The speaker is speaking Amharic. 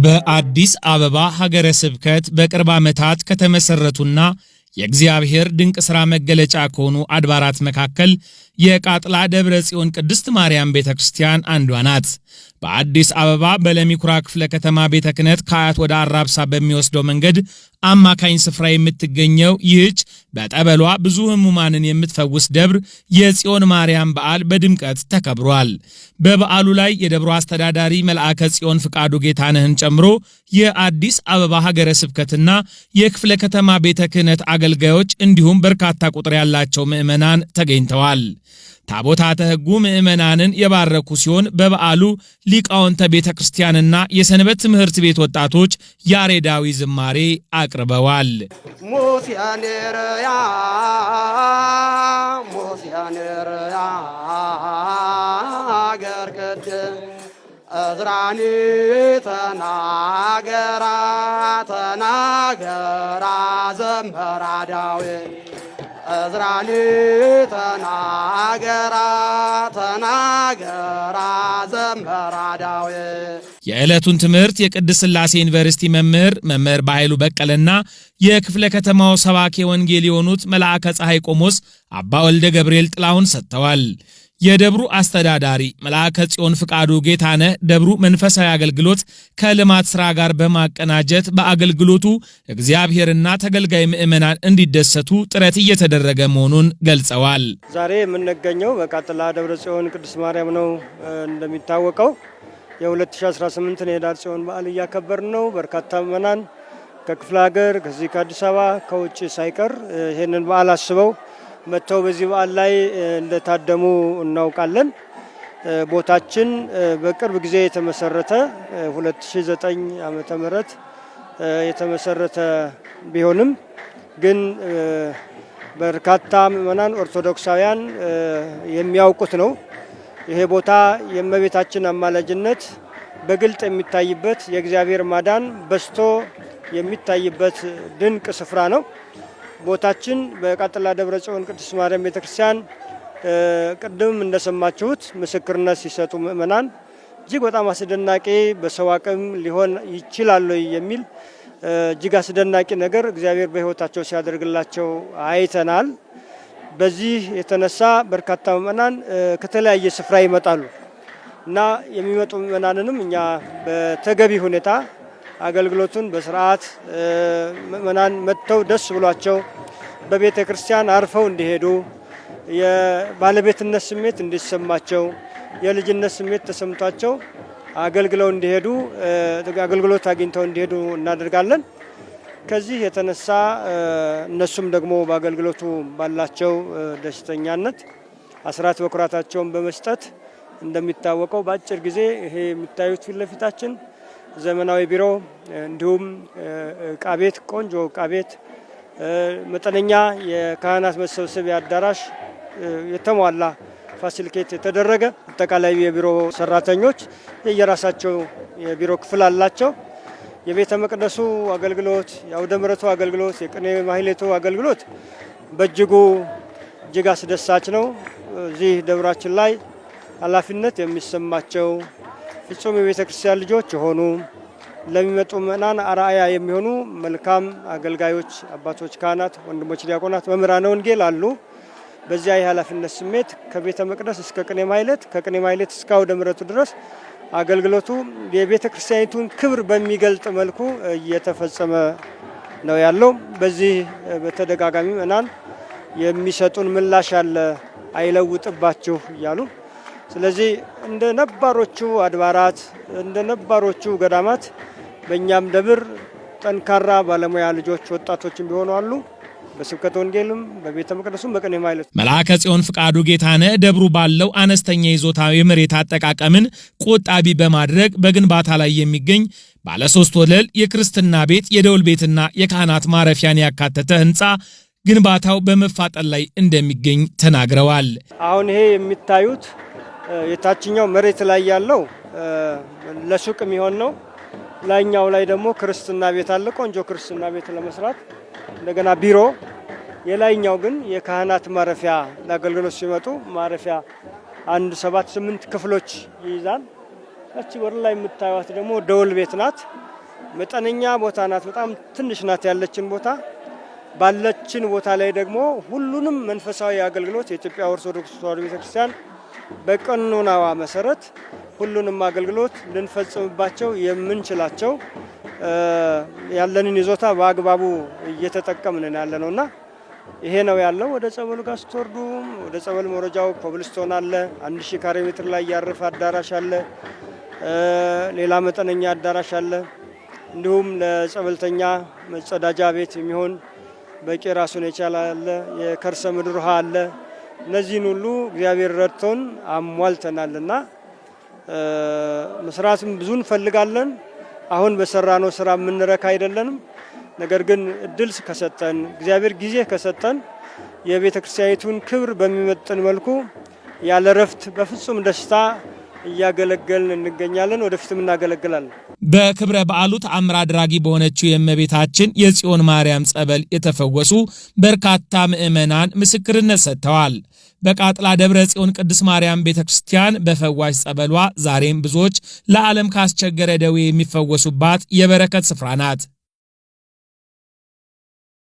በአዲስ አበባ ሀገረ ስብከት በቅርብ ዓመታት ከተመሰረቱና የእግዚአብሔር ድንቅ ሥራ መገለጫ ከሆኑ አድባራት መካከል የቃጥላ ደብረ ጽዮን ቅድስት ማርያም ቤተክርስቲያን አንዷ ናት። በአዲስ አበባ በለሚኩራ ክፍለ ከተማ ቤተ ክህነት ከአያት ወደ አራብሳ በሚወስደው መንገድ አማካኝ ስፍራ የምትገኘው ይህች በጠበሏ ብዙ ሕሙማንን የምትፈውስ ደብር የጽዮን ማርያም በዓል በድምቀት ተከብሯል። በበዓሉ ላይ የደብሩ አስተዳዳሪ መልአከ ጽዮን ፍቃዱ ጌታነህን ጨምሮ የአዲስ አበባ ሀገረ ስብከትና የክፍለ ከተማ ቤተ ክህነት አገልጋዮች እንዲሁም በርካታ ቁጥር ያላቸው ምዕመናን ተገኝተዋል። ታቦታተ ሕጉ ምዕመናንን የባረኩ ሲሆን በበዓሉ ሊቃውንተ ቤተ ክርስቲያንና የሰንበት ትምህርት ቤት ወጣቶች ያሬዳዊ ዝማሬ አቅርበዋል። ሙሲያኔርያ ገርገድ እዝራኒ ተናገራ ዘመራ ዳዊት እዝራኒ ተናገራ ዘመራ ዳዊት። የዕለቱን ትምህርት የቅድስት ሥላሴ ዩኒቨርሲቲ መምህር በኃይሉ በቀለና የክፍለ ከተማው ሰባኬ ወንጌል የሆኑት መልአከ ፀሐይ ቆሞስ አባ ወልደ ገብርኤል ጥላሁን ሰጥተዋል። የደብሩ አስተዳዳሪ መልአከ ጽዮን ፍቃዱ ጌታነህ ደብሩ መንፈሳዊ አገልግሎት ከልማት ሥራ ጋር በማቀናጀት በአገልግሎቱ እግዚአብሔርና ተገልጋይ ምዕመናን እንዲደሰቱ ጥረት እየተደረገ መሆኑን ገልጸዋል። ዛሬ የምንገኘው በቃጥላ ደብረ ጽዮን ቅድስት ማርያም ነው። እንደሚታወቀው የ2018 የኅዳር ጽዮን በዓል እያከበርን ነው። በርካታ ምዕመናን ከክፍለ ሀገር ከዚህ ከአዲስ አበባ ከውጭ ሳይቀር ይህንን በዓል አስበው መጥተው በዚህ በዓል ላይ እንደታደሙ እናውቃለን። ቦታችን በቅርብ ጊዜ የተመሰረተ 2009 ዓመተ ምህረት የተመሰረተ ቢሆንም ግን በርካታ ምዕመናን ኦርቶዶክሳውያን የሚያውቁት ነው። ይሄ ቦታ የእመቤታችን አማላጅነት በግልጥ የሚታይበት የእግዚአብሔር ማዳን በስቶ የሚታይበት ድንቅ ስፍራ ነው። ቦታችን በቃጥላ ደብረ ጽዮን ቅድስት ማርያም ቤተክርስቲያን ቅድም እንደሰማችሁት ምስክርነት ሲሰጡ ምዕመናን እጅግ በጣም አስደናቂ በሰው አቅም ሊሆን ይችላል የሚል እጅግ አስደናቂ ነገር እግዚአብሔር በሕይወታቸው ሲያደርግላቸው አይተናል። በዚህ የተነሳ በርካታ ምዕመናን ከተለያየ ስፍራ ይመጣሉ እና የሚመጡ ምዕመናንንም እኛ በተገቢ ሁኔታ አገልግሎቱን በስርዓት ምዕመናን መጥተው ደስ ብሏቸው በቤተ ክርስቲያን አርፈው እንዲሄዱ የባለቤትነት ስሜት እንዲሰማቸው የልጅነት ስሜት ተሰምቷቸው አገልግለው እንዲሄዱ አገልግሎት አግኝተው እንዲሄዱ እናደርጋለን። ከዚህ የተነሳ እነሱም ደግሞ በአገልግሎቱ ባላቸው ደስተኛነት አስራት በኩራታቸውን በመስጠት እንደሚታወቀው በአጭር ጊዜ ይሄ የሚታዩት ፊት ለፊታችን ዘመናዊ ቢሮ እንዲሁም ዕቃ ቤት ቆንጆ ዕቃ ቤት መጠነኛ የካህናት መሰብሰቢያ አዳራሽ የተሟላ ፋሲሊቴት የተደረገ አጠቃላይ የቢሮ ሰራተኞች የየራሳቸው የቢሮ ክፍል አላቸው። የቤተ መቅደሱ አገልግሎት፣ የአውደ ምሕረቱ አገልግሎት፣ የቅኔ ማህሌቱ አገልግሎት እጅግ አስደሳች ነው። እዚህ ደብራችን ላይ ኃላፊነት የሚሰማቸው ፍጹም የቤተ ክርስቲያን ልጆች የሆኑ ለሚመጡ ምዕመናን አርአያ የሚሆኑ መልካም አገልጋዮች፣ አባቶች፣ ካህናት፣ ወንድሞች ዲያቆናት፣ መምህራነ ወንጌል አሉ። በዚያ የኃላፊነት ስሜት ከቤተ መቅደስ እስከ ቅኔ ማህሌት ከቅኔ ማህሌት እስከ አውደ ምሕረቱ ድረስ አገልግሎቱ የቤተ ክርስቲያኒቱን ክብር በሚገልጥ መልኩ እየተፈጸመ ነው ያለው። በዚህ በተደጋጋሚ ምዕመናን የሚሰጡን ምላሽ አለ፣ አይለውጥባችሁ እያሉ። ስለዚህ እንደ ነባሮቹ አድባራት እንደ ነባሮቹ ገዳማት በእኛም ደብር ጠንካራ ባለሙያ ልጆች ወጣቶችም ቢሆኑ አሉ። በስብከተ ወንጌልም በቤተ መቅደሱም በቅኔ ማህሌቱ መልአከ ጽዮን ፍቃዱ ጌታነህ ደብሩ ባለው አነስተኛ ይዞታ የመሬት አጠቃቀምን ቆጣቢ በማድረግ በግንባታ ላይ የሚገኝ ባለ 3 ወለል የክርስትና ቤት የደውል ቤትና የካህናት ማረፊያን ያካተተ ህንፃ ግንባታው በመፋጠን ላይ እንደሚገኝ ተናግረዋል። አሁን ይሄ የሚታዩት የታችኛው መሬት ላይ ያለው ለሱቅ የሚሆን ነው። ላይኛው ላይ ደግሞ ክርስትና ቤት አለ። ቆንጆ ክርስትና ቤት ለመስራት እንደገና ቢሮ። የላይኛው ግን የካህናት ማረፊያ ለአገልግሎት ሲመጡ ማረፊያ አንድ 7-8 ክፍሎች ይይዛል። እቺ ወር ላይ የምታዩት ደግሞ ደወል ቤት ናት። መጠነኛ ቦታ ናት። በጣም ትንሽ ናት ያለችን ቦታ። ባለችን ቦታ ላይ ደግሞ ሁሉንም መንፈሳዊ አገልግሎት የኢትዮጵያ ኦርቶዶክስ ተዋሕዶ ቤተክርስቲያን በቀኖናዋ መሰረት ሁሉንም አገልግሎት ልንፈጽምባቸው የምንችላቸው ያለንን ይዞታ በአግባቡ እየተጠቀምን ያለነውና ይሄ ነው ያለው። ወደ ጸበሉ ጋር ስትወርዱ ወደ ጸበል መረጃው ኮብልስቶን አለ። 1000 ካሬ ሜትር ላይ ያረፈ አዳራሽ አለ። ሌላ መጠነኛ አዳራሽ አለ። እንዲሁም ለጸበልተኛ መጸዳጃ ቤት የሚሆን በቂ ራሱን የቻለ አለ። የከርሰ ምድር ውሃ አለ። እነዚህን ሁሉ እግዚአብሔር ረድቶን አሟልተናልና መስራትም ብዙ እንፈልጋለን። አሁን በሰራነው ስራ የምንረካ አይደለንም። ነገር ግን እድል ከሰጠን እግዚአብሔር ጊዜ ከሰጠን የቤተ ክርስቲያኒቱን ክብር በሚመጥን መልኩ ያለ ረፍት በፍጹም ደስታ እያገለገልን እንገኛለን። ወደፊትም እናገለግላለን። በክብረ በዓሉ ተአምር አድራጊ በሆነችው የእመቤታችን የጽዮን ማርያም ጸበል የተፈወሱ በርካታ ምዕመናን ምስክርነት ሰጥተዋል። በቃጥላ ደብረ ጽዮን ቅድስት ማርያም ቤተክርስቲያን በፈዋሽ ጸበሏ ዛሬም ብዙዎች ለዓለም ካስቸገረ ደዌ የሚፈወሱባት የበረከት ስፍራ ናት።